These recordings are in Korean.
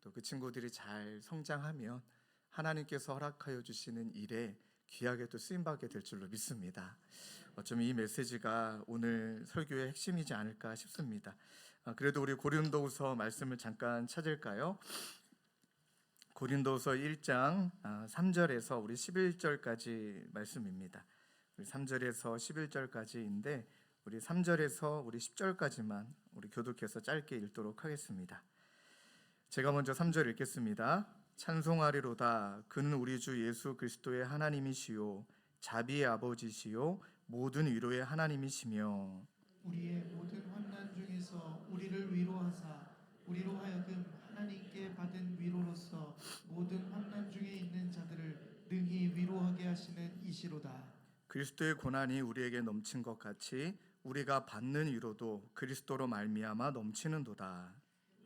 또 그 친구들이 잘 성장하면 하나님께서 허락하여 주시는 일에 귀하게 또 쓰임받게 될 줄로 믿습니다. 어쩌면 이 메시지가 오늘 설교의 핵심이지 않을까 싶습니다. 그래도 우리 고린도후서 말씀을 잠깐 찾을까요? 고린도서 1장 3절에서 우리 11절까지 말씀입니다. 우리 3절에서 11절까지인데 우리 3절에서 우리 10절까지만 우리 교독해서 짧게 읽도록 하겠습니다. 제가 먼저 3절 읽겠습니다. 찬송하리로다. 그는 우리 주 예수 그리스도의 하나님이시요 자비의 아버지시요 모든 위로의 하나님이시며 우리의 모든 환난 중에서 우리를 위로하사 우리로 하여금 하나님께 받은 위로로서 모든 환난 중에 있는 자들을 능히 위로하게 하시는 이시로다. 그리스도의 고난이 우리에게 넘친 것 같이 우리가 받는 위로도 그리스도로 말미암아 넘치는도다.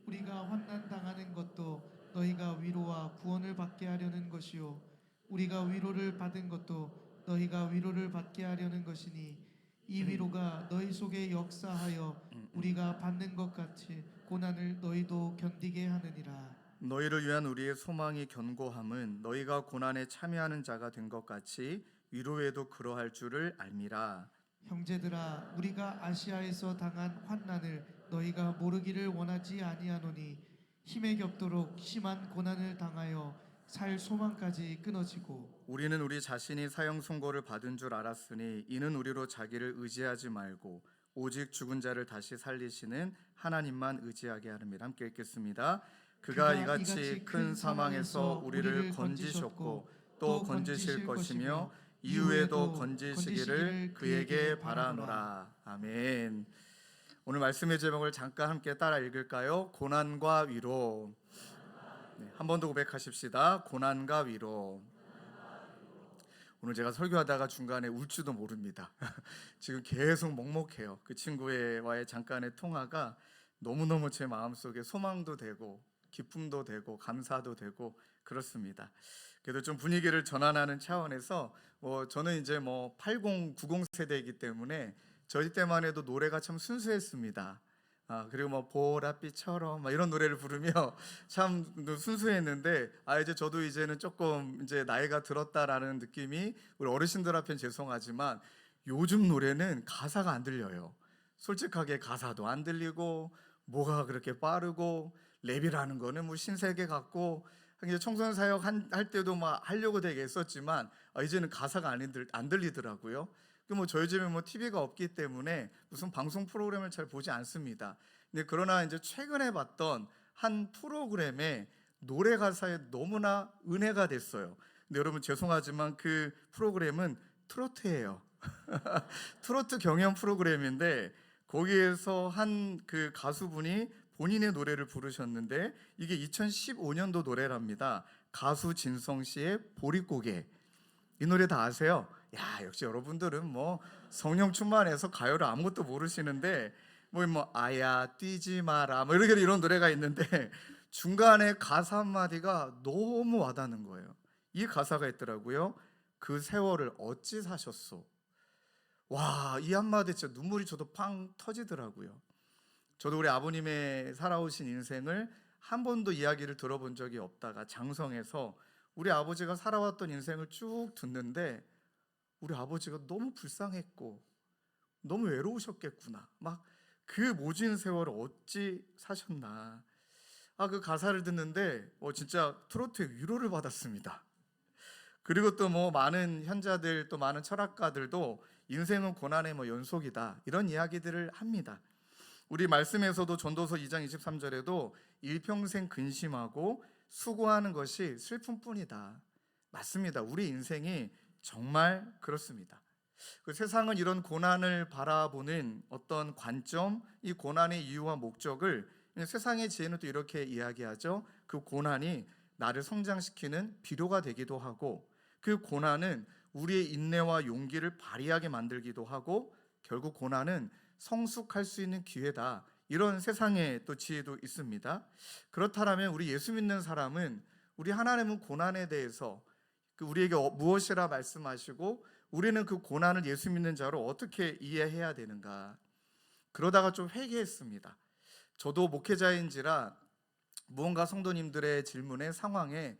우리가 환난 당하는 것도 너희가 위로와 구원을 받게 하려는 것이요 우리가 위로를 받은 것도 너희가 위로를 받게 하려는 것이니 이 위로가 너희 속에 역사하여 우리가 받는 것 같이 고난을 너희도 견디게 하느니라. 너희를 위한 우리의 소망이 견고함은 너희가 고난에 참여하는 자가 된 것 같이 위로에도 그러할 줄을 알미라. 형제들아 우리가 아시아에서 당한 환난을 너희가 모르기를 원하지 아니하노니 힘에 겹도록 심한 고난을 당하여 살 소망까지 끊어지고 우리는 우리 자신이 사형 선고를 받은 줄 알았으니 이는 우리로 자기를 의지하지 말고 오직 죽은 자를 다시 살리시는 하나님만 의지하게 하름이라. 함께 읽겠습니다. 그가 이같이 큰 사망에서 우리를 건지셨고 또 건지실 것이며 이후에도 건지시기를 그에게 바라노라. 아멘. 오늘 말씀의 제목을 잠깐 함께 따라 읽을까요? 고난과 위로. 한 번 더 고백하십시다. 고난과 위로. 오늘 제가 설교하다가 중간에 울지도 모릅니다. 지금 계속 먹먹해요. 그 친구와의 잠깐의 통화가 너무너무 제 마음속에 소망도 되고 기쁨도 되고 감사도 되고 그렇습니다. 그래도 좀 분위기를 전환하는 차원에서 저는 이제 80, 90 세대이기 때문에 저희 때만 해도 노래가 참 순수했습니다. 그리고 보랏빛처럼 이런 노래를 부르며 참 순수했는데 이제 저도 이제는 조금 이제 나이가 들었다라는 느낌이 우리 어르신들 앞엔 죄송하지만 요즘 노래는 가사가 안 들려요. 솔직하게 가사도 안 들리고 뭐가 그렇게 빠르고 랩이라는 거는 신세계 같고 이제 청소년 사역 할 때도 하려고 되게 했었지만 이제는 가사가 안 들리더라고요. 저희 집에 TV가 없기 때문에 무슨 방송 프로그램을 잘 보지 않습니다. 근데 그러나 이제 최근에 봤던 한 프로그램에 노래 가사에 너무나 은혜가 됐어요. 근데 여러분 죄송하지만 그 프로그램은 트로트예요. 트로트 경연 프로그램인데 거기에서 한 그 가수분이 본인의 노래를 부르셨는데 이게 2015년도 노래랍니다. 가수 진성 씨의 보릿고개. 이 노래 다 아세요? 역시 여러분들은 성령 충만해서 가요를 아무것도 모르시는데 아야 뛰지 마라 이런 노래가 있는데 중간에 가사 한마디가 너무 와닿는 거예요. 이 가사가 있더라고요. 그 세월을 어찌 사셨소. 이 한마디 진짜 눈물이 저도 팡 터지더라고요. 저도 우리 아버님의 살아오신 인생을 한 번도 이야기를 들어본 적이 없다가 장성에서 우리 아버지가 살아왔던 인생을 쭉 듣는데 우리 아버지가 너무 불쌍했고 너무 외로우셨겠구나. 그 모진 세월을 어찌 사셨나. 그 가사를 듣는데 진짜 트로트의 위로를 받았습니다. 그리고 또 많은 현자들 또 많은 철학가들도 인생은 고난의 연속이다 이런 이야기들을 합니다. 우리 말씀에서도 전도서 2장 23절에도 일평생 근심하고 수고하는 것이 슬픔뿐이다. 맞습니다. 우리 인생이 정말 그렇습니다. 그 세상은 이런 고난을 바라보는 어떤 관점, 이 고난의 이유와 목적을 세상의 지혜는 또 이렇게 이야기하죠. 그 고난이 나를 성장시키는 비료가 되기도 하고 그 고난은 우리의 인내와 용기를 발휘하게 만들기도 하고 결국 고난은 성숙할 수 있는 기회다. 이런 세상의 또 지혜도 있습니다. 그렇다면 우리 예수 믿는 사람은 우리 하나님은 고난에 대해서 우리에게 무엇이라 말씀하시고 우리는 그 고난을 예수 믿는 자로 어떻게 이해해야 되는가. 그러다가 좀 회개했습니다. 저도 목회자인지라 무언가 성도님들의 질문에 상황에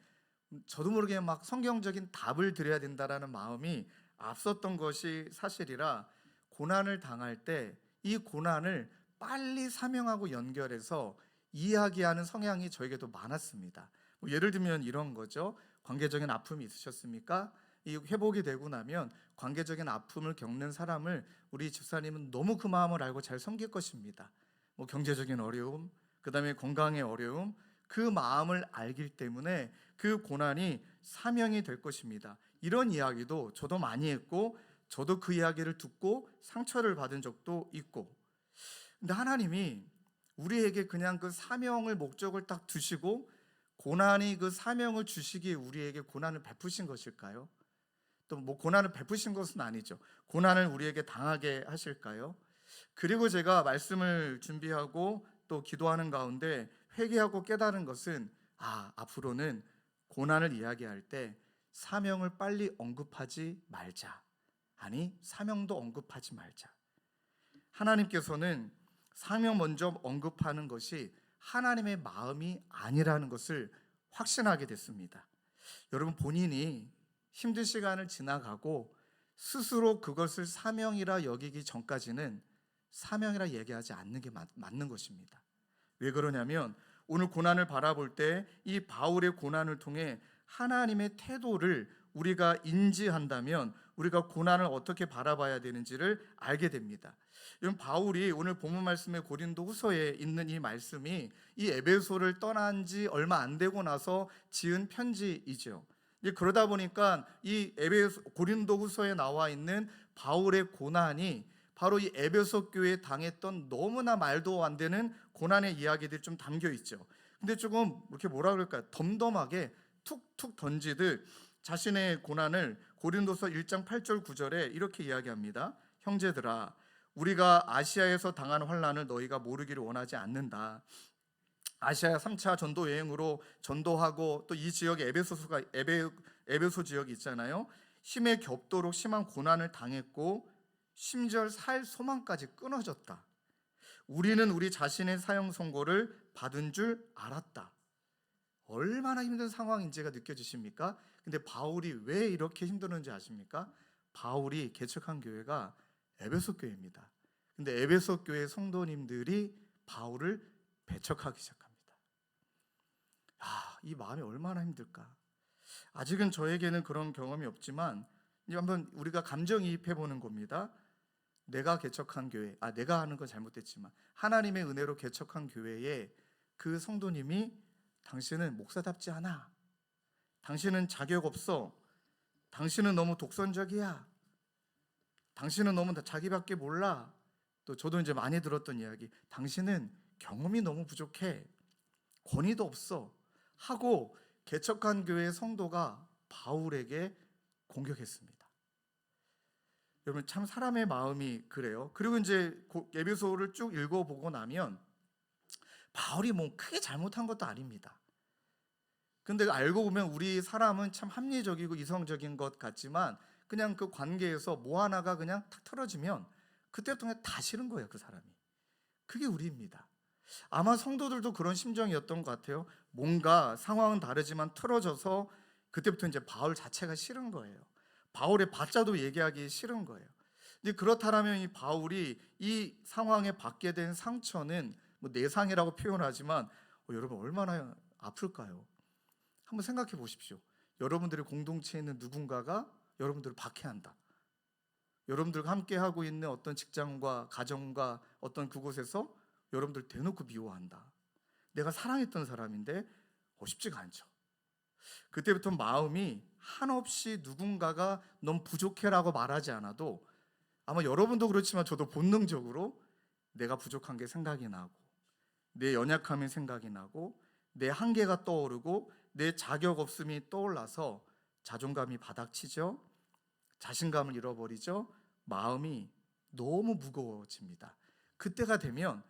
저도 모르게 막 성경적인 답을 드려야 된다라는 마음이 앞섰던 것이 사실이라, 고난을 당할 때 이 고난을 빨리 사명하고 연결해서 이야기하는 성향이 저에게도 많았습니다. 뭐 예를 들면 이런 거죠. 관계적인 아픔이 있으셨습니까? 이 회복이 되고 나면 관계적인 아픔을 겪는 사람을 우리 집사님은 너무 그 마음을 알고 잘 섬길 것입니다. 뭐 경제적인 어려움, 그다음에 건강의 어려움, 그 마음을 알기 때문에 그 고난이 사명이 될 것입니다. 이런 이야기도 저도 많이 했고, 저도 그 이야기를 듣고 상처를 받은 적도 있고. 근데 하나님이 우리에게 그냥 그 사명을 목적을 딱 두시고 고난이 그 사명을 주시기에 우리에게 고난을 베푸신 것일까요? 또 뭐 고난을 베푸신 것은 아니죠. 고난을 우리에게 당하게 하실까요? 그리고 제가 말씀을 준비하고 또 기도하는 가운데 회개하고 깨달은 것은, 앞으로는 고난을 이야기할 때 사명을 빨리 언급하지 말자. 아니, 사명도 언급하지 말자. 하나님께서는 사명 먼저 언급하는 것이 하나님의 마음이 아니라는 것을 확신하게 됐습니다. 여러분, 본인이 힘든 시간을 지나가고 스스로 그것을 사명이라 여기기 전까지는 사명이라 얘기하지 않는 게 맞는 것입니다. 왜 그러냐면 오늘 고난을 바라볼 때 이 바울의 고난을 통해 하나님의 태도를 우리가 인지한다면 우리가 고난을 어떻게 바라봐야 되는지를 알게 됩니다. 여러분, 바울이 오늘 본문 말씀의 고린도 후서에 있는 이 말씀이 이 에베소를 떠난 지 얼마 안 되고 나서 지은 편지이죠. 그러다 보니까 이 에베소 고린도 후서에 나와 있는 바울의 고난이 바로 이 에베소 교회에 당했던 너무나 말도 안 되는 고난의 이야기들이 좀 담겨 있죠. 근데 조금 이렇게 뭐라 그럴까요? 덤덤하게 툭툭 던지듯 자신의 고난을 고린도서 1장 8절 9절에 이렇게 이야기합니다. 형제들아, 우리가 아시아에서 당한 환난을 너희가 모르기를 원하지 않는다. 아시아 3차 전도 여행으로 전도하고 또 이 지역에 에베소 지역이 있잖아요. 힘에 겹도록 심한 고난을 당했고 심지어 살 소망까지 끊어졌다. 우리는 우리 자신의 사형 선고를 받은 줄 알았다. 얼마나 힘든 상황인지가 느껴지십니까? 근데 바울이 왜 이렇게 힘들었는지 아십니까? 바울이 개척한 교회가 에베소 교회입니다. 근데 에베소 교회 성도님들이 바울을 배척하기 시작합니다. 이 마음이 얼마나 힘들까? 아직은 저에게는 그런 경험이 없지만 이제 한번 우리가 감정이입해 보는 겁니다. 내가 개척한 교회, 내가 하는 건 잘못됐지만 하나님의 은혜로 개척한 교회에 그 성도님이 당신은 목사답지 않아. 당신은 자격 없어. 당신은 너무 독선적이야. 당신은 너무 자기밖에 몰라. 또 저도 이제 많이 들었던 이야기. 당신은 경험이 너무 부족해. 권위도 없어. 하고 개척한 교회의 성도가 바울에게 공격했습니다. 여러분, 참 사람의 마음이 그래요. 그리고 이제 에베소를 쭉 읽어보고 나면 바울이 뭐 크게 잘못한 것도 아닙니다. 근데 알고 보면 우리 사람은 참 합리적이고 이성적인 것 같지만 그냥 그 관계에서 뭐 하나가 그냥 탁 틀어지면 그때부터 그냥 다 싫은 거예요, 그 사람이. 그게 우리입니다. 아마 성도들도 그런 심정이었던 것 같아요. 뭔가 상황은 다르지만 틀어져서 그때부터 이제 바울 자체가 싫은 거예요. 바울의 바자도 얘기하기 싫은 거예요. 근데 그렇다면 이 바울이 이 상황에 받게 된 상처는 뭐 내상이라고 표현하지만 여러분 얼마나 아플까요? 한번 생각해 보십시오. 여러분들의 공동체에 있는 누군가가 여러분들을 박해한다. 여러분들과 함께 하고 있는 어떤 직장과 가정과 어떤 그곳에서 여러분들 대놓고 미워한다. 내가 사랑했던 사람인데 쉽지가 않죠. 그때부터 마음이 한없이 누군가가 넌 부족해라고 말하지 않아도 아마 여러분도 그렇지만 저도 본능적으로 내가 부족한 게 생각이 나고 내 연약함이 생각이 나고 내 한계가 떠오르고 내 자격 없음이 떠올라서 자존감이 바닥치죠. 자신감을 잃어버리죠. 마음이 너무 무거워집니다. 그때가 되면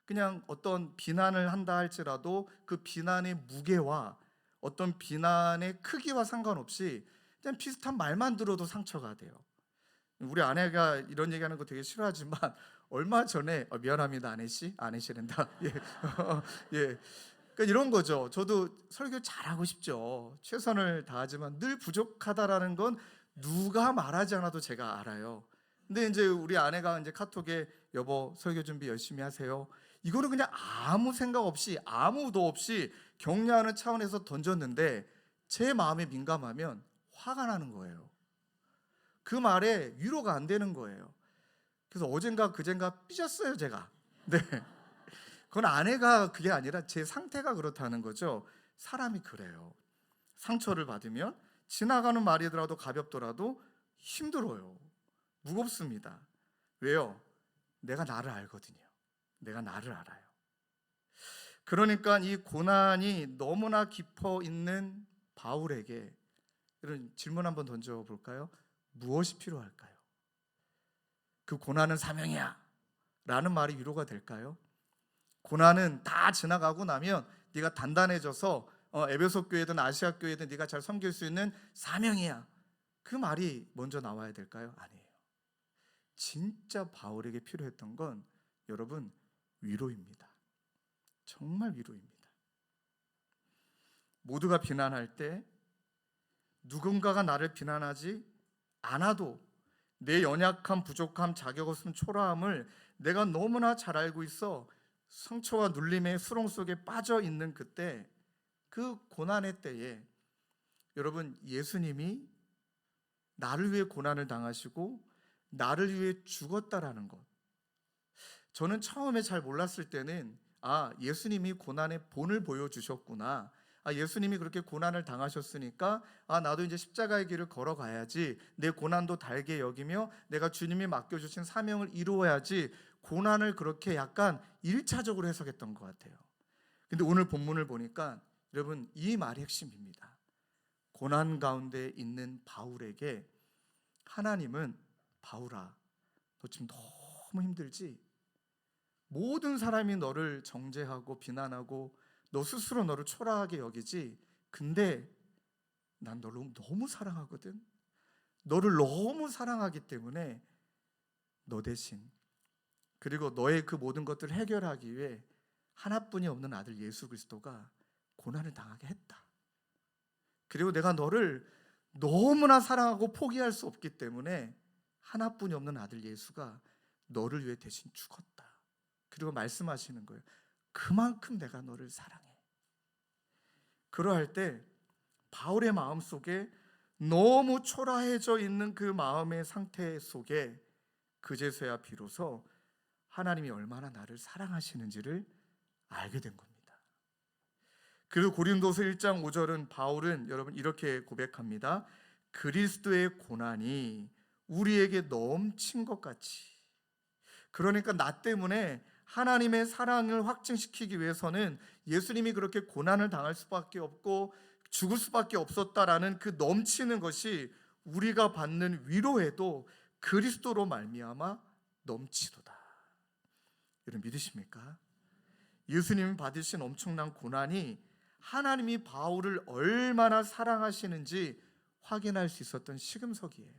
그냥 어떤 비난을 한다 할지라도 그 비난의 무게와 어떤 비난의 크기와 상관없이 그냥 비슷한 말만 들어도 상처가 돼요. 우리 아내가 이런 얘기하는 거 되게 싫어하지만 얼마 전에 미안합니다, 아내씨란다. 예. 예. 그러니까 이런 거죠. 저도 설교 잘하고 싶죠. 최선을 다하지만 늘 부족하다라는 건 누가 말하지 않아도 제가 알아요. 근데 이제 우리 아내가 이제 카톡에 여보 설교 준비 열심히 하세요. 이거는 그냥 아무 생각 없이 아무 의도 없이 격려하는 차원에서 던졌는데 제 마음에 민감하면 화가 나는 거예요. 그 말에 위로가 안 되는 거예요. 그래서 어젠가 그젠가 삐졌어요 제가. 네. 그건 아내가 그게 아니라 제 상태가 그렇다는 거죠. 사람이 그래요. 상처를 받으면 지나가는 말이더라도 가볍더라도 힘들어요. 무겁습니다. 왜요? 내가 나를 알거든요. 내가 나를 알아요. 그러니까 이 고난이 너무나 깊어 있는 바울에게 이런 질문 한번 던져볼까요? 무엇이 필요할까요? 그 고난은 사명이야 라는 말이 위로가 될까요? 고난은 다 지나가고 나면 네가 단단해져서 에베소 교회든 아시아 교회든 네가 잘 섬길 수 있는 사명이야. 그 말이 먼저 나와야 될까요? 아니에요. 진짜 바울에게 필요했던 건 여러분 위로입니다. 정말 위로입니다. 모두가 비난할 때 누군가가 나를 비난하지 않아도 내 연약함, 부족함, 자격 없음, 초라함을 내가 너무나 잘 알고 있어 상처와 눌림의 수렁 속에 빠져 있는 그때, 그 고난의 때에 여러분 예수님이 나를 위해 고난을 당하시고 나를 위해 죽었다라는 것, 저는 처음에 잘 몰랐을 때는 예수님이 고난의 본을 보여주셨구나, 예수님이 그렇게 고난을 당하셨으니까 나도 이제 십자가의 길을 걸어가야지, 내 고난도 달게 여기며 내가 주님이 맡겨주신 사명을 이루어야지, 고난을 그렇게 약간 1차적으로 해석했던 것 같아요. 근데 오늘 본문을 보니까 여러분 이 말이 핵심입니다. 고난 가운데 있는 바울에게 하나님은 바울아, 너 지금 너무 힘들지? 모든 사람이 너를 정죄하고 비난하고 너 스스로 너를 초라하게 여기지? 근데 난 너를 너무 사랑하거든. 너를 너무 사랑하기 때문에 너 대신, 그리고 너의 그 모든 것들을 해결하기 위해 하나뿐이 없는 아들 예수 그리스도가 고난을 당하게 했다. 그리고 내가 너를 너무나 사랑하고 포기할 수 없기 때문에 하나뿐이 없는 아들 예수가 너를 위해 대신 죽었다. 그리고 말씀하시는 거예요. 그만큼 내가 너를 사랑해. 그러할 때 바울의 마음속에 너무 초라해져 있는 그 마음의 상태 속에 그제서야 비로소 하나님이 얼마나 나를 사랑하시는지를 알게 된 겁니다. 그리고 고린도서 1장 5절은 바울은 여러분 이렇게 고백합니다. 그리스도의 고난이 우리에게 넘친 것 같이. 그러니까 나 때문에 하나님의 사랑을 확증시키기 위해서는 예수님이 그렇게 고난을 당할 수밖에 없고 죽을 수밖에 없었다라는 그 넘치는 것이 우리가 받는 위로에도 그리스도로 말미암아 넘치도다. 여러분 믿으십니까? 예수님이 받으신 엄청난 고난이 하나님이 바울을 얼마나 사랑하시는지 확인할 수 있었던 시금석이에요.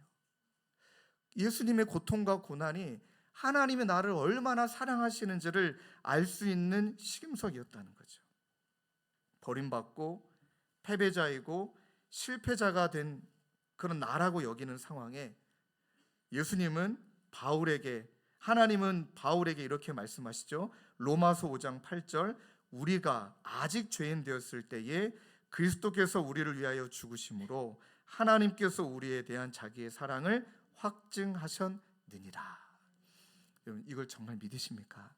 예수님의 고통과 고난이 하나님이 나를 얼마나 사랑하시는지를 알 수 있는 시금석이었다는 거죠. 버림받고 패배자이고 실패자가 된 그런 나라고 여기는 상황에 예수님은 바울에게, 하나님은 바울에게 이렇게 말씀하시죠. 로마서 5장 8절, 우리가 아직 죄인 되었을 때에 그리스도께서 우리를 위하여 죽으심으로 하나님께서 우리에 대한 자기의 사랑을 확증하셨느니라. 여러분 이걸 정말 믿으십니까?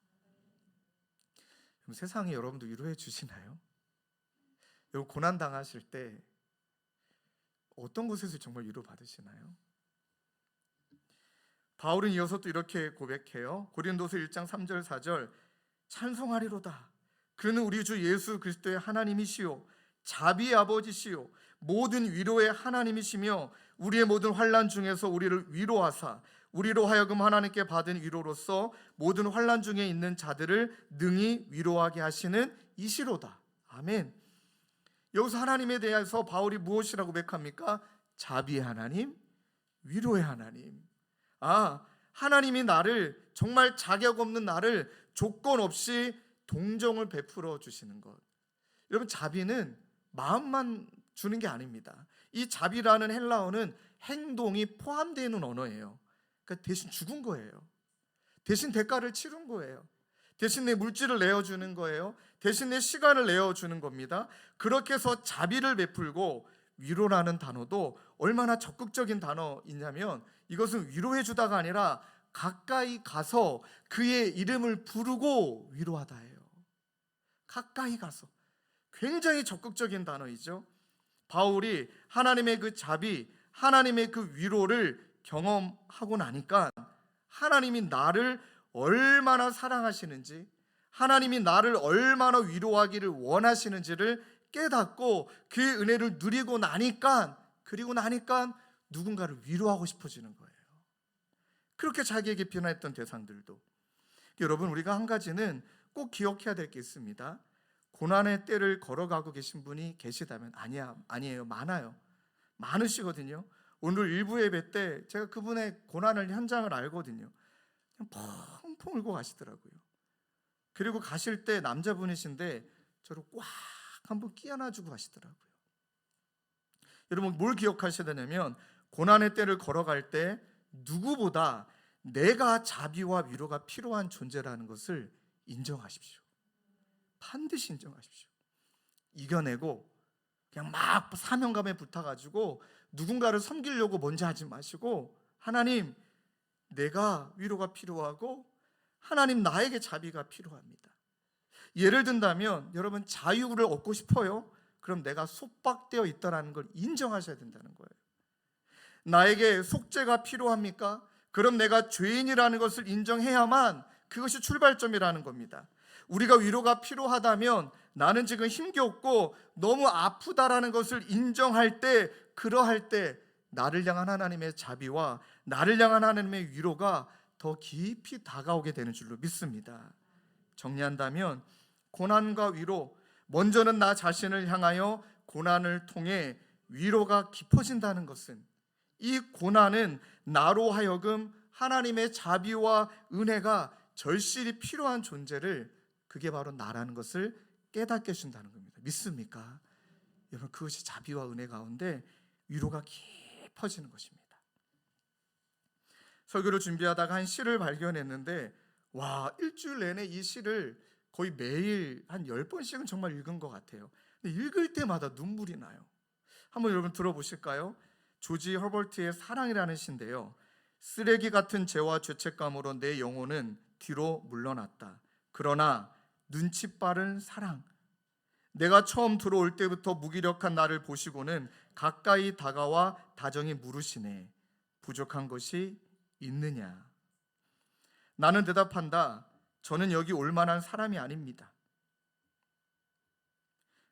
세상에 여러분도 위로해 주시나요? 여러분 고난 당하실 때 어떤 곳에서 정말 위로 받으시나요? 바울은 이어서 또 이렇게 고백해요. 고린도서 1장 3절 4절, 찬송하리로다. 그는 우리 주 예수 그리스도의 하나님이시요 자비의 아버지시요 모든 위로의 하나님이시며 우리의 모든 환난 중에서 우리를 위로하사 우리로 하여금 하나님께 받은 위로로서 모든 환난 중에 있는 자들을 능히 위로하게 하시는 이시로다. 아멘. 여기서 하나님에 대해서 바울이 무엇이라고 고백합니까? 자비의 하나님, 위로의 하나님. 하나님이 나를, 정말 자격 없는 나를 조건 없이 동정을 베풀어 주시는 것. 여러분, 자비는 마음만 주는 게 아닙니다. 이 자비라는 헬라어는 행동이 포함되어 있는 언어예요. 그러니까 대신 죽은 거예요. 대신 대가를 치른 거예요. 대신 내 물질을 내어주는 거예요. 대신 내 시간을 내어주는 겁니다. 그렇게 해서 자비를 베풀고, 위로라는 단어도 얼마나 적극적인 단어이냐면, 이것은 위로해 주다가 아니라 가까이 가서 그의 이름을 부르고 위로하다예요. 가까이 가서. 굉장히 적극적인 단어이죠. 바울이 하나님의 그 자비, 하나님의 그 위로를 경험하고 나니까 하나님이 나를 얼마나 사랑하시는지, 하나님이 나를 얼마나 위로하기를 원하시는지를 깨닫고 그 은혜를 누리고 나니까, 그리고 나니까 누군가를 위로하고 싶어지는 거예요. 그렇게 자기에게 변화했던 대상들도. 여러분, 우리가 한 가지는 꼭 기억해야 될 게 있습니다. 고난의 때를 걸어가고 계신 분이 계시다면, 아니에요. 많아요. 많으시거든요. 오늘 일부 예배 때 제가 그분의 고난을 현장을 알거든요. 그냥 펑펑 울고 가시더라고요. 그리고 가실 때 남자분이신데 저를 꽉 한번 끼 안아주고 가시더라고요. 여러분, 뭘 기억하셔야 되냐면, 고난의 때를 걸어갈 때 누구보다 내가 자비와 위로가 필요한 존재라는 것을 인정하십시오. 반드시 인정하십시오. 이겨내고 그냥 막 사명감에 붙어가지고 누군가를 섬기려고 먼저 하지 마시고, 하나님, 내가 위로가 필요하고 하나님, 나에게 자비가 필요합니다. 예를 든다면, 여러분, 자유를 얻고 싶어요? 그럼 내가 속박되어 있다는 걸 인정하셔야 된다는 거예요. 나에게 속죄가 필요합니까? 그럼 내가 죄인이라는 것을 인정해야만 그것이 출발점이라는 겁니다. 우리가 위로가 필요하다면, 나는 지금 힘겹고 너무 아프다라는 것을 인정할 때, 그러할 때 나를 향한 하나님의 자비와 나를 향한 하나님의 위로가 더 깊이 다가오게 되는 줄로 믿습니다. 정리한다면, 고난과 위로, 먼저는 나 자신을 향하여 고난을 통해 위로가 깊어진다는 것은, 이 고난은 나로 하여금 하나님의 자비와 은혜가 절실히 필요한 존재를, 그게 바로 나라는 것을 깨닫게 해준다는 겁니다. 믿습니까? 여러분, 그것이 자비와 은혜 가운데 위로가 깊어지는 것입니다. 설교를 준비하다가 한 시를 발견했는데, 일주일 내내 이 시를 거의 매일 한 10번씩은 정말 읽은 것 같아요. 근데 읽을 때마다 눈물이 나요. 한번 여러분 들어보실까요? 조지 허버트의 사랑이라는 시인데요. 쓰레기 같은 죄와 죄책감으로 내 영혼은 뒤로 물러났다. 그러나 눈치 빠른 사랑, 내가 처음 들어올 때부터 무기력한 나를 보시고는 가까이 다가와 다정히 물으시네. 부족한 것이 있느냐? 나는 대답한다. 저는 여기 올 만한 사람이 아닙니다.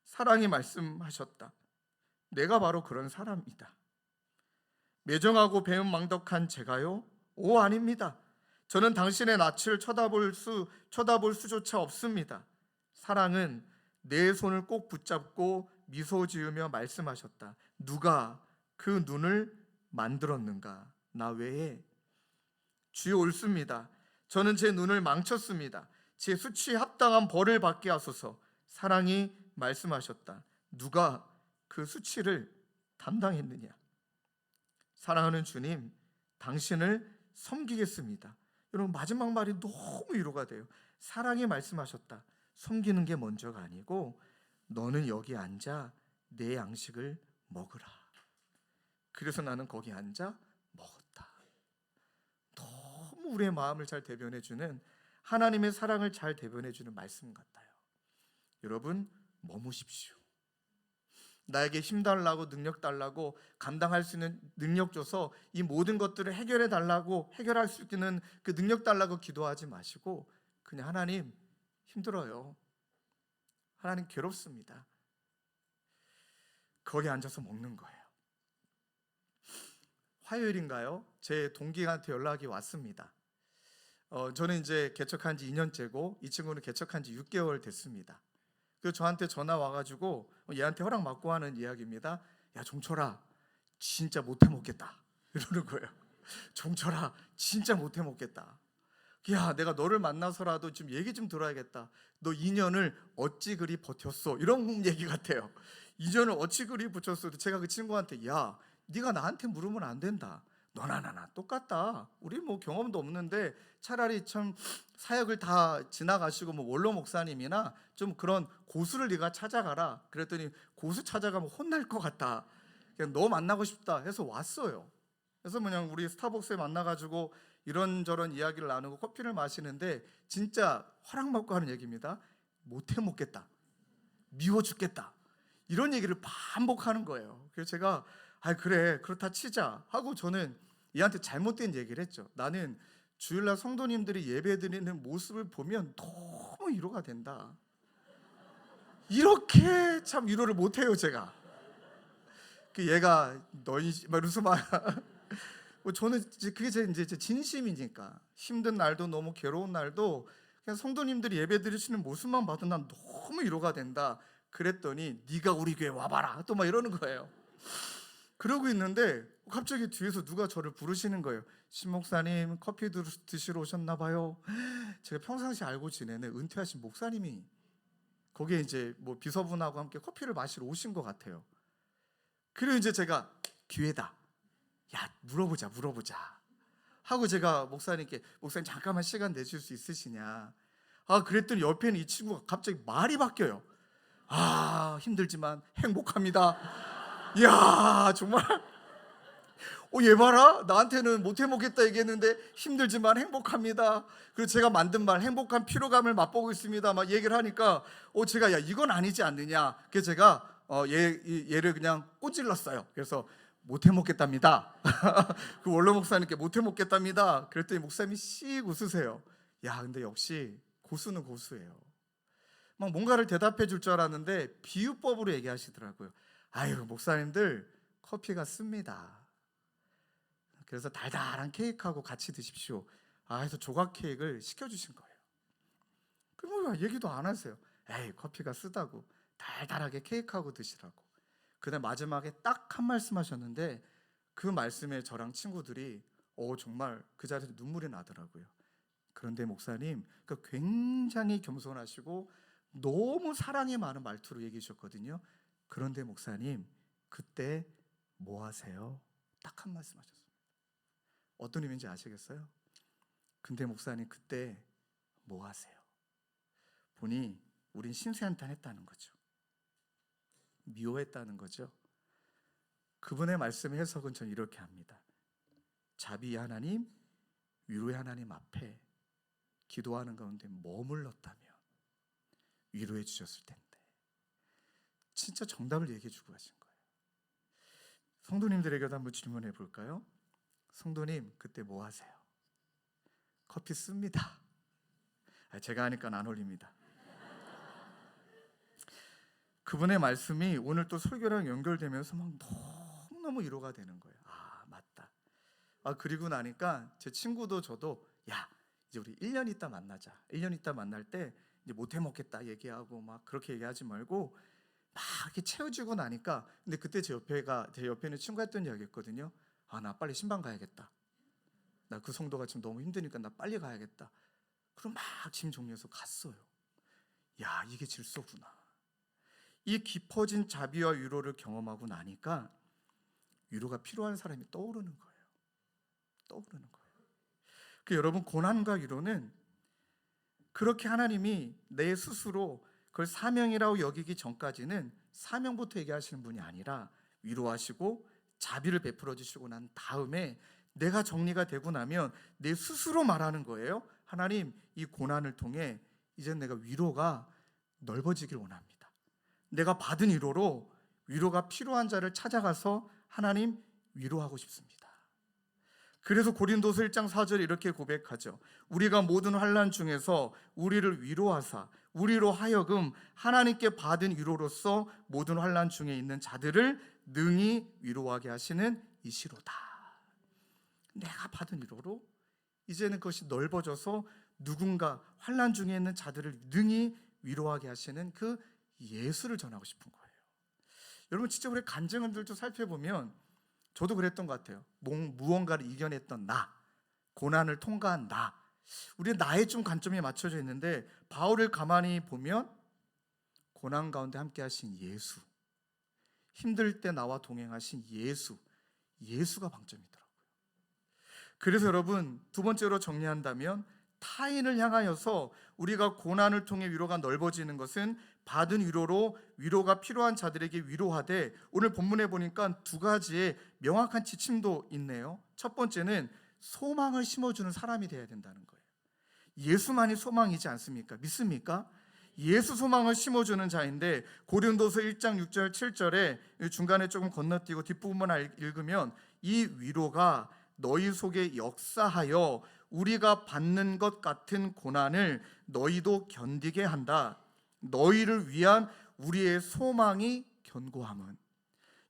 사랑이 말씀하셨다. 내가 바로 그런 사람이다. 매정하고 배은망덕한 제가요? 오, 아닙니다. 저는 당신의 낯을 쳐다볼 수조차 없습니다. 사랑은 내 손을 꼭 붙잡고 미소 지으며 말씀하셨다. 누가 그 눈을 만들었는가? 나 외에. 주여, 옳습니다. 저는 제 눈을 망쳤습니다. 제 수치에 합당한 벌을 받게 하소서. 사랑이 말씀하셨다. 누가 그 수치를 담당했느냐? 사랑하는 주님, 당신을 섬기겠습니다. 여러분, 마지막 말이 너무 위로가 돼요. 사랑이 말씀하셨다. 섬기는 게 먼저가 아니고, 너는 여기 앉아 내 양식을 먹으라. 그래서 나는 거기 앉아 먹었다. 너무 우리의 마음을 잘 대변해주는, 하나님의 사랑을 잘 대변해주는 말씀 같아요. 여러분, 머무십시오. 나에게 힘 달라고, 능력 달라고, 감당할 수 있는 능력 줘서 이 모든 것들을 해결해 달라고, 해결할 수 있는 그 능력 달라고 기도하지 마시고, 그냥 하나님, 힘들어요. 하나님, 괴롭습니다. 거기 앉아서 먹는 거예요. 화요일인가요? 제 동기한테 연락이 왔습니다. 저는 이제 개척한 지 2년째고 이 친구는 개척한 지 6개월 됐습니다. 그래서 저한테 전화 와가지고, 얘한테 허락 받고 하는 이야기입니다. 야, 종철아, 진짜 못해 먹겠다. 이러는 거예요. 종철아, 진짜 못해 먹겠다. 야, 내가 너를 만나서라도 좀 얘기 좀 들어야겠다. 너 2년을 어찌 그리 버텼어? 이런 얘기 같아요. 2년을 어찌 그리 버텼어? 제가 그 친구한테, 야, 네가 나한테 물으면 안 된다. 너나 나나 똑같다. 우리 뭐 경험도 없는데 차라리 참 사역을 다 지나가시고 뭐 원로 목사님이나 좀 그런 고수를 네가 찾아가라. 그랬더니 고수 찾아가면 혼날 것 같다. 그냥 너 만나고 싶다 해서 왔어요. 그래서 그냥 우리 스타벅스에 만나가지고 이런저런 이야기를 나누고 커피를 마시는데 진짜 허락받고 하는 얘기입니다. 못해 먹겠다, 미워 죽겠다, 이런 얘기를 반복하는 거예요. 그래서 제가 그래 그렇다 치자 하고 저는 얘한테 잘못된 얘기를 했죠. 나는 주일날 성도님들이 예배드리는 모습을 보면 너무 위로가 된다. 이렇게 참 위로를 못해요 제가. 그 얘가 너희 막 이러면서 막 저는 그게 제 진심이니까 힘든 날도 너무 괴로운 날도 그냥 성도님들이 예배 드리시는 모습만 봐도 난 너무 위로가 된다. 그랬더니 네가 우리 교회 와봐라 또 막 이러는 거예요. 그러고 있는데 갑자기 뒤에서 누가 저를 부르시는 거예요. 신 목사님 커피 드시러 오셨나 봐요. 제가 평상시 알고 지내는 은퇴하신 목사님이 거기에 이제 뭐 비서분하고 함께 커피를 마시러 오신 것 같아요. 그리고 이제 제가 기회다. 야, 물어보자 하고 제가 목사님께 목사님 잠깐만 시간 내줄 수 있으시냐. 그랬더니 옆에는 이 친구가 갑자기 말이 바뀌어요. 힘들지만 행복합니다. 이야, 정말 얘 봐라, 나한테는 못해 먹겠다 얘기했는데 힘들지만 행복합니다. 그리고 제가 만든 말 행복한 피로감을 맛보고 있습니다 막 얘기를 하니까 제가 야 이건 아니지 않느냐. 그래서 제가 얘를 그냥 꼬질렀어요. 그래서 못해 먹겠답니다. 그 원로 목사님께 못해 먹겠답니다. 그랬더니 목사님이 씩 웃으세요. 야, 근데 역시 고수는 고수예요. 막 뭔가를 대답해 줄 줄 알았는데 비유법으로 얘기하시더라고요. 아유, 목사님들 커피가 씁니다. 그래서 달달한 케이크하고 같이 드십시오. 그래서 조각 케이크를 시켜주신 거예요. 그럼 얘기도 안 하세요. 에이, 커피가 쓰다고 달달하게 케이크하고 드시라고. 그다음 마지막에 딱 한 말씀 하셨는데 그 말씀에 저랑 친구들이 정말 그 자리에서 눈물이 나더라고요. 그런데 목사님 굉장히 겸손하시고 너무 사랑이 많은 말투로 얘기해 주셨거든요. 그런데 목사님 그때 뭐 하세요? 딱 한 말씀 하셨어요. 어떤 의미인지 아시겠어요? 근데 목사님 그때 뭐 하세요? 보니 우린 신세한탄 했다는 거죠. 미워했다는 거죠. 그분의 말씀의 해석은 저는 이렇게 합니다. 자비의 하나님, 위로의 하나님 앞에 기도하는 가운데 머물렀다면 위로해 주셨을 텐데. 진짜 정답을 얘기해 주고 가신 거예요. 성도님들에게도 한번 질문해 볼까요? 성도님 그때 뭐 하세요? 커피 씁니다. 제가 하니까 안 어울립니다. 그분의 말씀이 오늘 또 설교랑 연결되면서 막 너무너무 위로가 되는 거예요. 맞다. 그리고 나니까 제 친구도 저도 야, 이제 우리 1년 있다 만나자. 1년 있다 만날 때 이제 못해 먹겠다 얘기하고 막 그렇게 얘기하지 말고 막 이렇게 채워주고 나니까 근데 그때 제 옆에는 친구가 했던 이야기였거든요. 나 빨리 신방 가야겠다. 나 그 성도가 지금 너무 힘드니까 나 빨리 가야겠다. 그럼 막 짐 정리해서 갔어요. 야, 이게 질서구나. 이 깊어진 자비와 위로를 경험하고 나니까 위로가 필요한 사람이 떠오르는 거예요. 여러분 고난과 위로는 그렇게 하나님이 내 스스로 그걸 사명이라고 여기기 전까지는 사명부터 얘기하시는 분이 아니라 위로하시고 자비를 베풀어 주시고 난 다음에 내가 정리가 되고 나면 내 스스로 말하는 거예요. 하나님, 이 고난을 통해 이제 내가 위로가 넓어지길 원합니다. 내가 받은 위로로 위로가 필요한 자를 찾아가서 하나님 위로하고 싶습니다. 그래서 고린도서 1장 4절에 이렇게 고백하죠. 우리가 모든 환난 중에서 우리를 위로하사 우리로 하여금 하나님께 받은 위로로서 모든 환난 중에 있는 자들을 능히 위로하게 하시는 이시로다. 내가 받은 위로로 이제는 그것이 넓어져서 누군가 환난 중에 있는 자들을 능히 위로하게 하시는 그 예수를 전하고 싶은 거예요. 여러분 진짜 우리 간증들도 살펴보면 저도 그랬던 것 같아요. 무언가를 이겨냈던 나, 고난을 통과한 나, 우리 나의 좀 관점이 맞춰져 있는데 바울을 가만히 보면 고난 가운데 함께 하신 예수, 힘들 때 나와 동행하신 예수가 방점이더라고요. 그래서 여러분, 두 번째로 정리한다면 타인을 향하여서 우리가 고난을 통해 위로가 넓어지는 것은 받은 위로로 위로가 필요한 자들에게 위로하되, 오늘 본문에 보니까 두 가지의 명확한 지침도 있네요. 첫 번째는 소망을 심어주는 사람이 되어야 된다는 거예요. 예수만이 소망이지 않습니까? 믿습니까? 예수 소망을 심어주는 자인데, 고린도서 1장 6절 7절에 중간에 조금 건너뛰고 뒷부분만 읽으면 이 위로가 너희 속에 역사하여 우리가 받는 것 같은 고난을 너희도 견디게 한다. 너희를 위한 우리의 소망이 견고함은.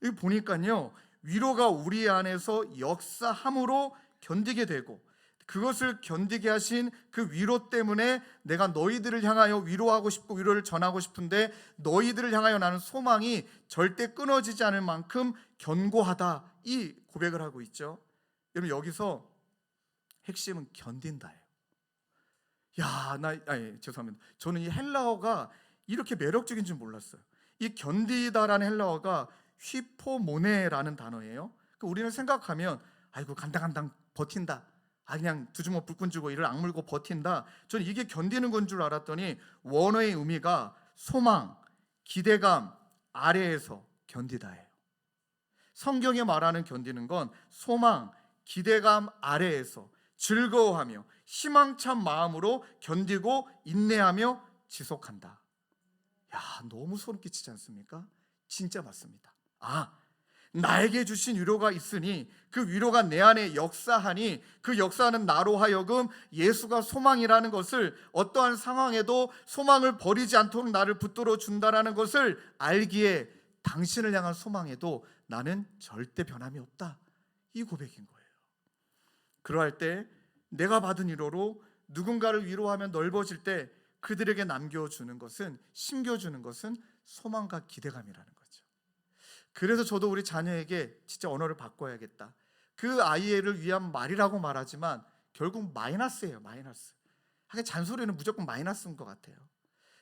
여기 보니까요, 위로가 우리 안에서 역사함으로 견디게 되고, 그것을 견디게 하신 그 위로 때문에 내가 너희들을 향하여 위로하고 싶고 위로를 전하고 싶은데, 너희들을 향하여 나는 소망이 절대 끊어지지 않을 만큼 견고하다, 이 고백을 하고 있죠. 여러분, 여기서 핵심은 견딘다예요. 죄송합니다. 저는 이 헬라어가 이렇게 매력적인 줄 몰랐어요. 이 견디다라는 헬라어가 휘포모네라는 단어예요. 우리는 생각하면 아이고 간당간당 버틴다, 그냥 두 주먹 불끈 쥐고 이를 악물고 버틴다. 저는 이게 견디는 건 줄 알았더니 원어의 의미가 소망, 기대감 아래에서 견디다예요. 성경에 말하는 견디는 건 소망, 기대감 아래에서 즐거워하며 희망찬 마음으로 견디고 인내하며 지속한다. 너무 소름 끼치지 않습니까? 진짜 맞습니다. 나에게 주신 위로가 있으니 그 위로가 내 안에 역사하니 그 역사하는 나로 하여금 예수가 소망이라는 것을, 어떠한 상황에도 소망을 버리지 않도록 나를 붙들어 준다라는 것을 알기에 당신을 향한 소망에도 나는 절대 변함이 없다, 이 고백인 거예요. 그러할 때 내가 받은 위로로 누군가를 위로하면 넓어질 때 그들에게 남겨주는 것은, 심겨주는 것은 소망과 기대감이라는 거죠. 그래서 저도 우리 자녀에게 진짜 언어를 바꿔야겠다, 그 아이를 위한 말이라고 말하지만 결국 마이너스예요. 마이너스. 하긴 잔소리는 무조건 마이너스인 것 같아요.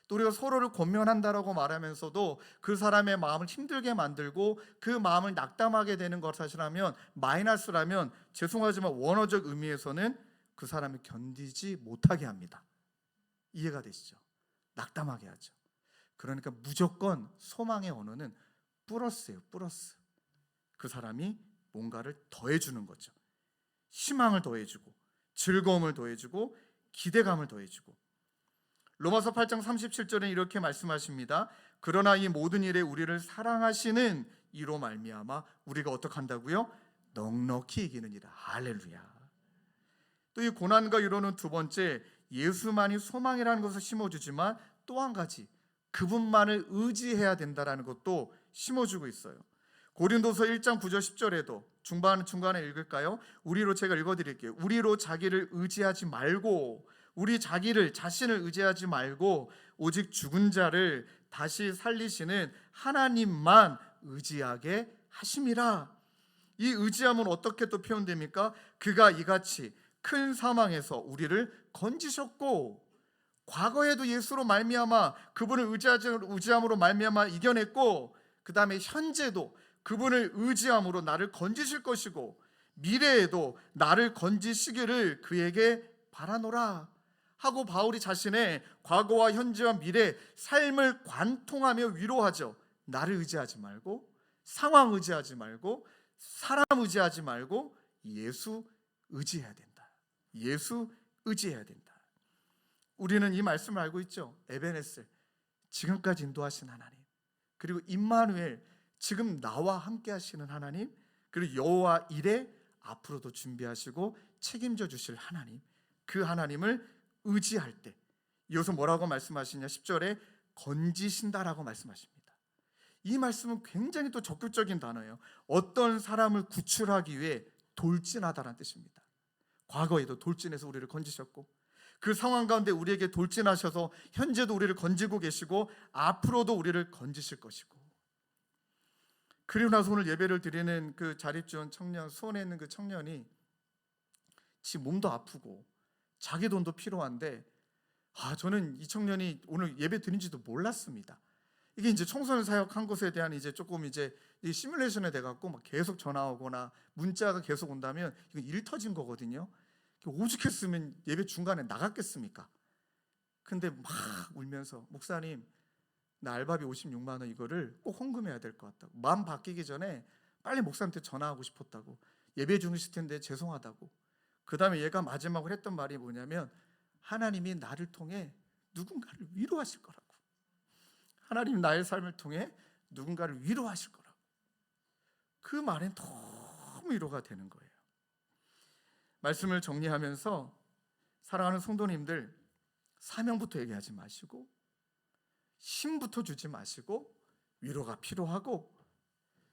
또 우리가 서로를 권면한다라고 말하면서도 그 사람의 마음을 힘들게 만들고 그 마음을 낙담하게 되는 것이라면, 마이너스라면 죄송하지만 원어적 의미에서는 그 사람을 견디지 못하게 합니다. 이해가 되시죠? 낙담하게 하죠. 그러니까 무조건 소망의 언어는 플러스예요. 플러스. 그 사람이 뭔가를 더해주는 거죠. 희망을 더해주고 즐거움을 더해주고 기대감을 더해주고. 로마서 8장 37절에 이렇게 말씀하십니다. 그러나 이 모든 일에 우리를 사랑하시는 이로 말미암아 우리가 어떻게 한다고요? 넉넉히 이기느니라. 할렐루야. 또 이 고난과 위로는 두 번째, 예수만이 소망이라는 것을 심어주지만 또 한 가지, 그분만을 의지해야 된다는 것도 심어주고 있어요. 고린도서 1장 9절 10절에도 중간에 읽을까요? 제가 읽어드릴게요. 우리로 자기를 의지하지 말고, 우리 자신을 의지하지 말고 오직 죽은 자를 다시 살리시는 하나님만 의지하게 하심이라. 이 의지함은 어떻게 또 표현됩니까? 그가 이같이 큰 사망에서 우리를 건지셨고, 과거에도 예수로 말미암아 그분을 의지함으로 말미암아 이겨냈고, 그 다음에 현재도 그분을 의지함으로 나를 건지실 것이고, 미래에도 나를 건지시기를 그에게 바라노라 하고 바울이 자신의 과거와 현재와 미래 삶을 관통하며 위로하죠. 나를 의지하지 말고, 상황 의지하지 말고, 사람 의지하지 말고 예수 의지해야 된다. 예수 의지해야 된다. 우리는 이 말씀을 알고 있죠. 에베네셀, 지금까지 인도하신 하나님, 그리고 임마누엘, 지금 나와 함께 하시는 하나님, 그리고 여호와 이레, 앞으로도 준비하시고 책임져 주실 하나님, 그 하나님을 의지할 때 여기서 뭐라고 말씀하시냐, 10절에 건지신다라고 말씀하십니다. 이 말씀은 굉장히 또 적극적인 단어예요. 어떤 사람을 구출하기 위해 돌진하다라는 뜻입니다. 과거에도 돌진해서 우리를 건지셨고, 그 상황 가운데 우리에게 돌진하셔서 현재도 우리를 건지고 계시고 앞으로도 우리를 건지실 것이고. 그리고 나서 오늘 예배를 드리는 그 자립지원 청년, 수원에 있는 그 청년이 지 몸도 아프고 자기 돈도 필요한데 저는 이 청년이 오늘 예배 드린지도 몰랐습니다. 이게 이제 청소년 사역한 것에 대한 이제 조금 이제 이 시뮬레이션에 돼 갖고 막 계속 전화 오거나 문자가 계속 온다면 이건 일 터진 거거든요. 오죽했으면 예배 중간에 나갔겠습니까? 근데 막 울면서 목사님 나 알바비 56만 원 이거를 꼭 헌금해야 될 것 같다고, 마음 바뀌기 전에 빨리 목사한테 전화하고 싶었다고, 예배 중이실 텐데 죄송하다고. 그 다음에 얘가 마지막으로 했던 말이 뭐냐면 하나님이 나를 통해 누군가를 위로하실 거라고, 하나님 나의 삶을 통해 누군가를 위로하실 거라고. 그 말엔 너무 위로가 되는 거예요. 말씀을 정리하면서 사랑하는 성도님들, 사명부터 얘기하지 마시고 힘부터 주지 마시고 위로가 필요하고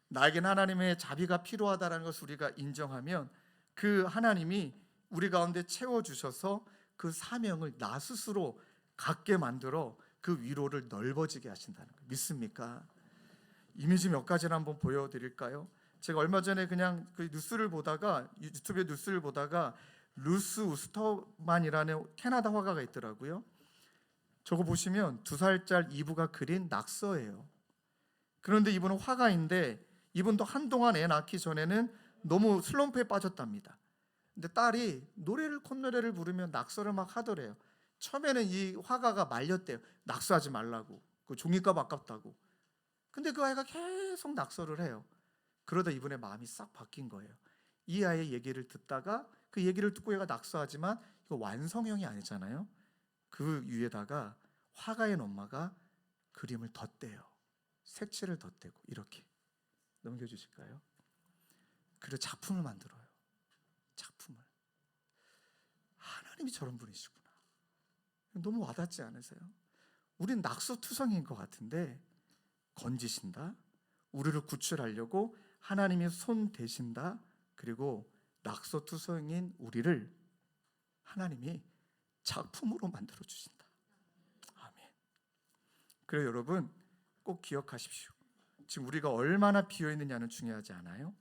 나에겐 하나님의 자비가 필요하다는 것을 우리가 인정하면 그 하나님이 우리 가운데 채워주셔서 그 사명을 나 스스로 갖게 만들어 그 위로를 넓어지게 하신다는 거 믿습니까? 이미지 몇 가지를 한번 보여드릴까요? 제가 얼마 전에 그냥 그 뉴스를 보다가 유튜브에 뉴스를 보다가 루스 우스터만이라는 캐나다 화가가 있더라고요. 저거 보시면 2살짜리 이브가 그린 낙서예요. 그런데 이분은 화가인데 이분도 한동안 애 낳기 전에는 너무 슬럼프에 빠졌답니다. 근데 딸이 콧노래를 부르면 낙서를 막 하더래요. 처음에는 이 화가가 말렸대요. 낙서하지 말라고, 그 종이값 아깝다고. 근데 그 아이가 계속 낙서를 해요. 그러다 이분의 마음이 싹 바뀐 거예요. 이 아이의 얘기를 듣다가 그 얘기를 듣고 얘가 낙서하지만 이거 완성형이 아니잖아요. 그 위에다가 화가의 엄마가 그림을 덧대요. 색칠을 덧대고 이렇게 넘겨주실까요? 그리고 작품을 만들어요. 작품을. 하나님이 저런 분이시구나. 너무 와닿지 않으세요? 우린 낙서투성이인 것 같은데 건지신다, 우리를 구출하려고 하나님이 손 대신다. 그리고 낙서투성인 우리를 하나님이 작품으로 만들어 주신다. 아멘. 그래서 여러분 꼭 기억하십시오. 지금 우리가 얼마나 비어있느냐는 중요하지 않아요.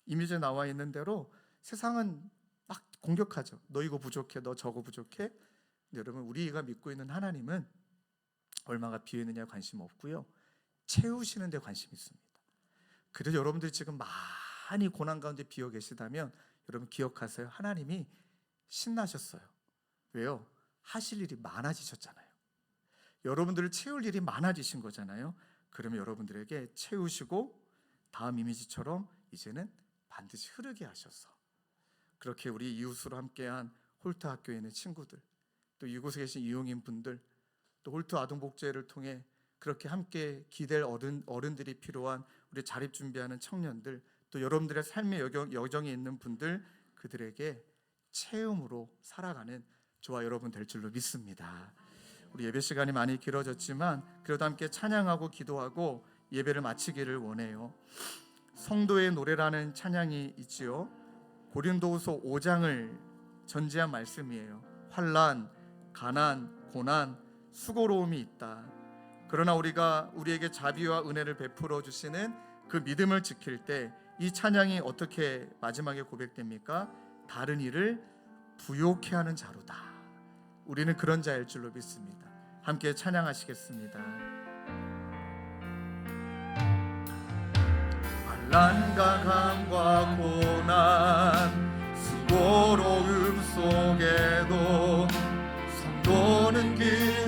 이미지에 나와 있는 대로 세상은 막 공격하죠. 너 이거 부족해, 너 저거 부족해. 근데 여러분 우리가 믿고 있는 하나님은 얼마가 비어있느냐에 관심 없고요, 채우시는 데 관심이 있습니다. 그래서 여러분들이 지금 많이 고난 가운데 비어 계시다면 여러분 기억하세요. 하나님이 신나셨어요. 왜요? 하실 일이 많아지셨잖아요. 여러분들을 채울 일이 많아지신 거잖아요. 그러면 여러분들에게 채우시고 다음 이미지처럼 이제는 반드시 흐르게 하셔서 그렇게 우리 이웃으로 함께한 홀트 학교에 있는 친구들, 또 이곳에 계신 이용인 분들, 또 홀트 아동복지회를 통해 그렇게 함께 기댈 어른들이 필요한 우리 자립 준비하는 청년들, 또 여러분들의 삶의 여정이 있는 분들, 그들에게 체험으로 살아가는 저와 여러분 될 줄로 믿습니다. 우리 예배 시간이 많이 길어졌지만 그래도 함께 찬양하고 기도하고 예배를 마치기를 원해요. 성도의 노래라는 찬양이 있지요. 고린도후서 5장을 전제한 말씀이에요. 환난, 가난, 고난, 수고로움이 있다. 그러나 우리가 우리에게 자비와 은혜를 베풀어 주시는 그 믿음을 지킬 때 이 찬양이 어떻게 마지막에 고백됩니까? 다른 이를 부욕해 하는 자로다. 우리는 그런 자일 줄로 믿습니다. 함께 찬양하시겠습니다. 환난과 강과 고난 수고로움 속에도 성도는 그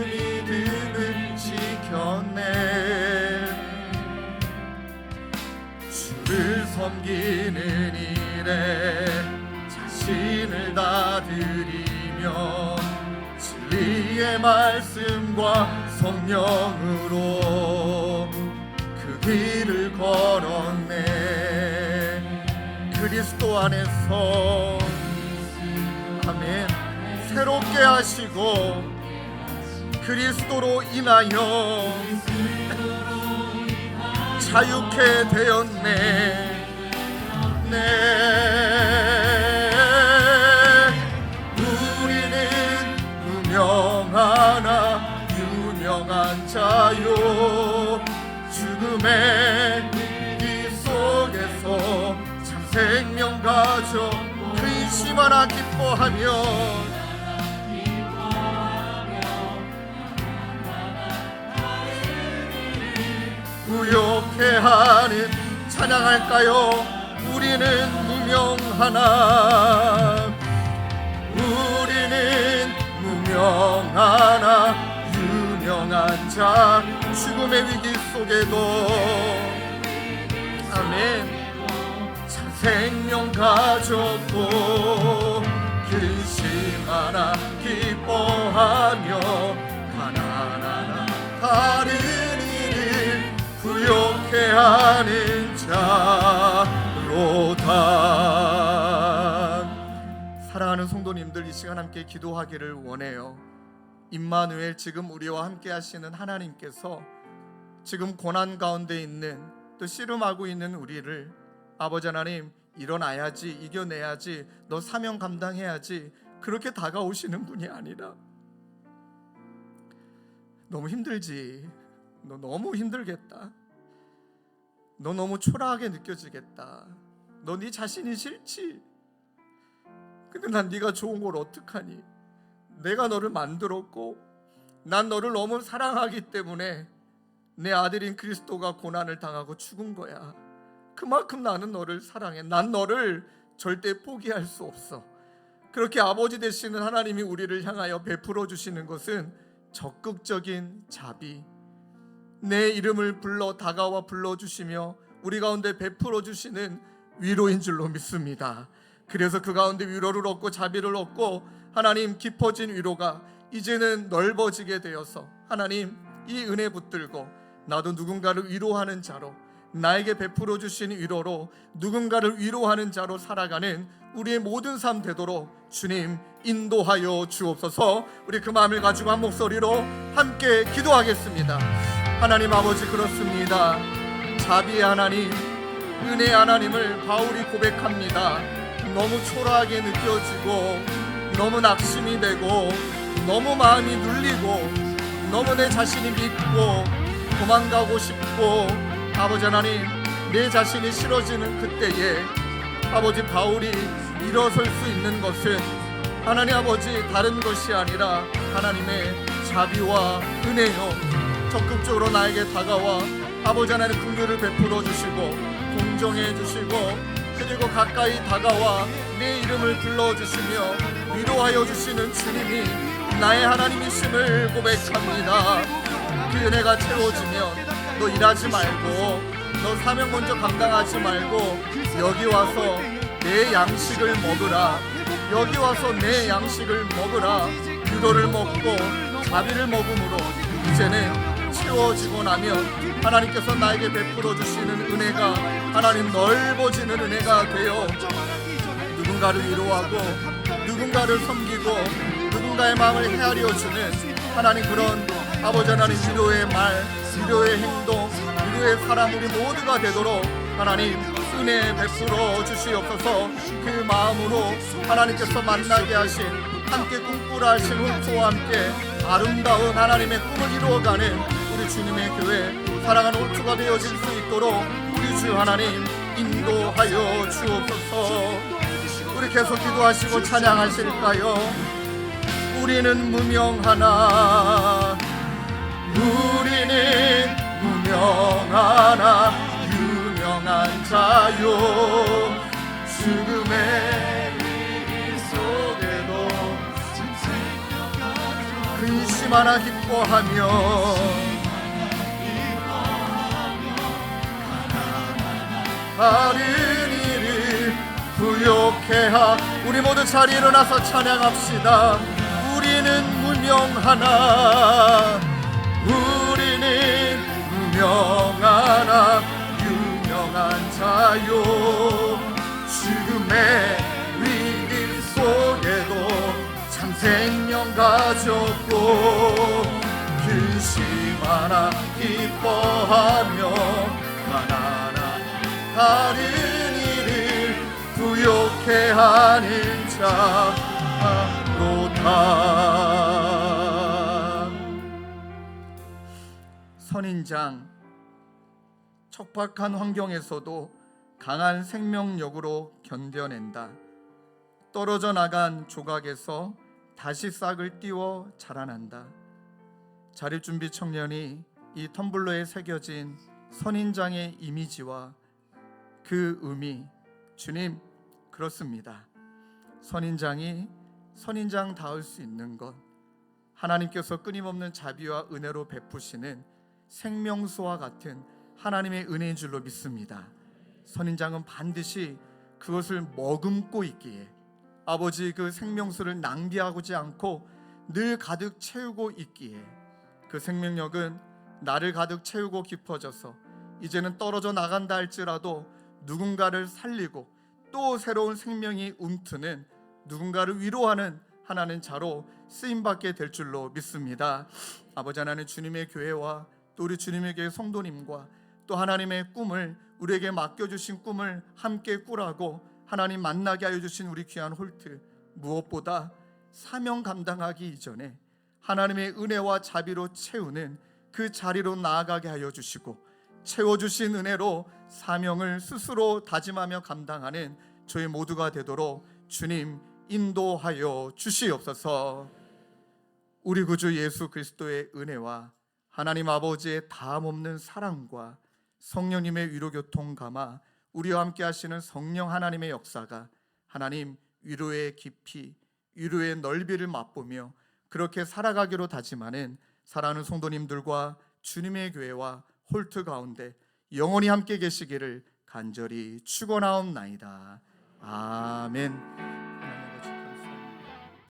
믿음을 지켰네. 주를 섬기는 일에 자신을 다 드리며 진리의 말씀과 성령으로 그 길을 걸었네. 그리스도 안에서 아멘. 새롭게 하시고 그리스도로 인하여 자유케 되었네. 우리는 유명하나 유명한 자요. 죽음의 이 속에서 참 생명 가져 근심 하나 기뻐하며 부욕해 하는 찬양할까요? 우리는 무명하나 우리는 무명하나 유명한 자 죽음의 위기 속에도 아멘 생명 가졌고 근심하나 기뻐하며 가난하나 다른 이를 부욕해 하는 자로다. 사랑하는 성도님들, 이 시간 함께 기도하기를 원해요. 임마누엘, 지금 우리와 함께 하시는 하나님께서 지금 고난 가운데 있는 또 씨름하고 있는 우리를 아버지 하나님 일어나야지, 이겨내야지, 너 사명 감당해야지 그렇게 다가오시는 분이 아니라 너무 힘들지, 너 너무 힘들겠다, 너 너무 초라하게 느껴지겠다, 너 네 자신이 싫지, 근데 난 네가 좋은 걸 어떡하니, 내가 너를 만들었고 난 너를 너무 사랑하기 때문에 내 아들인 그리스도가 고난을 당하고 죽은 거야. 그만큼 나는 너를 사랑해. 난 너를 절대 포기할 수 없어. 그렇게 아버지 되시는 하나님이 우리를 향하여 베풀어 주시는 것은 적극적인 자비, 내 이름을 불러 다가와 불러주시며 우리 가운데 베풀어 주시는 위로인 줄로 믿습니다. 그래서 그 가운데 위로를 얻고 자비를 얻고 하나님 깊어진 위로가 이제는 넓어지게 되어서 하나님 이 은혜 붙들고 나도 누군가를 위로하는 자로, 나에게 베풀어 주신 위로로 누군가를 위로하는 자로 살아가는 우리의 모든 삶 되도록 주님 인도하여 주옵소서. 우리 그 마음을 가지고 한 목소리로 함께 기도하겠습니다. 하나님 아버지, 그렇습니다. 자비의 하나님, 은혜의 하나님을 바울이 고백합니다. 너무 초라하게 느껴지고 너무 낙심이 되고 너무 마음이 눌리고 너무 내 자신이 믿고 도망가고 싶고 아버지 하나님 내 자신이 싫어지는 그때에 아버지 바울이 일어설 수 있는 것은 하나님 아버지 다른 것이 아니라 하나님의 자비와 은혜요, 적극적으로 나에게 다가와 아버지 하나님 긍휼을 베풀어 주시고 공정해 주시고 그리고 가까이 다가와 내 이름을 불러주시며 위로하여 주시는 주님이 나의 하나님이심을 고백합니다. 그 은혜가 채워지면 너 일하지 말고 너 사명 먼저 감당하지 말고 여기 와서 내 양식을 먹으라, 여기 와서 내 양식을 먹으라, 위로를 먹고 자비를 먹음으로 이제는 채워지고 나면 하나님께서 나에게 베풀어 주시는 은혜가 하나님 넓어지는 은혜가 되어 누군가를 위로하고 누군가를 섬기고 누군가의 마음을 헤아려 주는 하나님 그런 아버지 하나님 위로의 말, 위로의 행동, 위로의 사람 우리 모두가 되도록 하나님 은혜 베풀어 주시옵소서. 그 마음으로 하나님께서 만나게 하신 함께 꿈꾸라 하신 홀토와 함께 아름다운 하나님의 꿈을 이루어가는 우리 주님의 교회 사랑하는 홀토가 되어질 수 있도록 우리 주 하나님 인도하여 주옵소서. 우리 계속 기도하시고 찬양하실까요? 우리는 무명하나 우리는 무명하나 유명한 자요 죽음의 위기 속에도 근심하나 기뻐하며 다른 일을 부욕해하. 우리 모두 자리에 일어나서 찬양합시다. 우리는 무명하나 우리는 무명하나 유명한 자요 죽음의 위기 속에도 참 생명 가졌고 근심하나 기뻐하며 가난한 다른 일을 부욕해 하는 자로다. 선인장, 척박한 환경에서도 강한 생명력으로 견뎌낸다. 떨어져 나간 조각에서 다시 싹을 띄워 자라난다. 자립준비 청년이 이 텀블러에 새겨진 선인장의 이미지와 그 의미, 주님, 그렇습니다. 선인장이 선인장다울 수 있는 것, 하나님께서 끊임없는 자비와 은혜로 베푸시는 생명수와 같은 하나님의 은혜인 줄로 믿습니다. 선인장은 반드시 그것을 머금고 있기에 아버지 그 생명수를 낭비하지 않고 늘 가득 채우고 있기에 그 생명력은 나를 가득 채우고 깊어져서 이제는 떨어져 나간다 할지라도 누군가를 살리고 또 새로운 생명이 움트는, 누군가를 위로하는 하나님 자로 쓰임받게 될 줄로 믿습니다. 아버지 하나님, 주님의 교회와 또 우리 주님의 교회 성도님과 또 하나님의 꿈을, 우리에게 맡겨주신 꿈을 함께 꾸라고 하나님 만나게 하여 주신 우리 귀한 홀트, 무엇보다 사명 감당하기 이전에 하나님의 은혜와 자비로 채우는 그 자리로 나아가게 하여 주시고, 채워주신 은혜로 사명을 스스로 다짐하며 감당하는 저희 모두가 되도록 주님 인도하여 주시옵소서. 우리 구주 예수 그리스도의 은혜와 하나님 아버지의 다함없는 사랑과 성령님의 위로교통 감화, 우리와 함께 하시는 성령 하나님의 역사가 하나님 위로의 깊이, 위로의 넓이를 맛보며 그렇게 살아가기로 다짐하는 사랑하는 성도님들과 주님의 교회와 홀트 가운데 영원히 함께 계시기를 간절히 축원하옵나이다. 아멘.